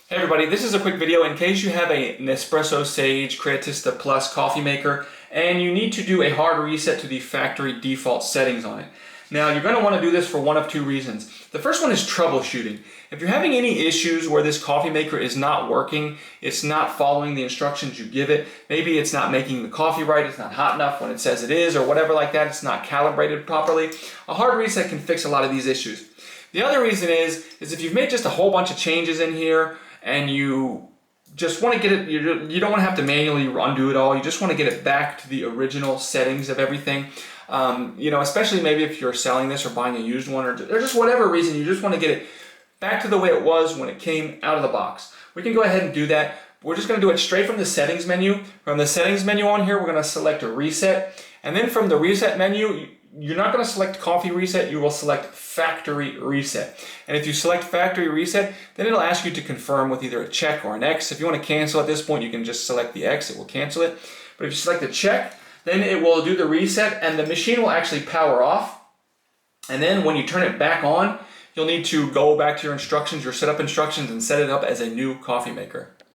Hey everybody, this is a quick video in case you have a Nespresso Sage Creatista Plus coffee maker and you need to do a hard reset to the factory default settings on it. Now you're going to want to do this for one of two reasons. The first one is troubleshooting. If you're having any issues where this coffee maker is not working, it's not following the instructions you give it, maybe it's not making the coffee right, it's not hot enough when it says it is or whatever like that, it's not calibrated properly, a hard reset can fix a lot of these issues. The other reason is if you've made just a whole bunch of changes in here and you just want to get it, you don't want to have to manually undo it all, you just want to get it back to the original settings of everything. Especially maybe if you're selling this or buying a used one or just whatever reason, you just want to get it back to the way it was when it came out of the box. We can go ahead and do that. We're just going to do it straight from the settings menu. From the settings menu on here, we're going to select a reset. And then from the reset menu, you're not going to select coffee reset, you will select factory reset. And if you select factory reset, then it'll ask you to confirm with either a check or an X. If you want to cancel at this point, you can just select the X, it will cancel it. But if you select the check, then it will do the reset and the machine will actually power off. And then when you turn it back on, you'll need to go back to your instructions, your setup instructions, and set it up as a new coffee maker.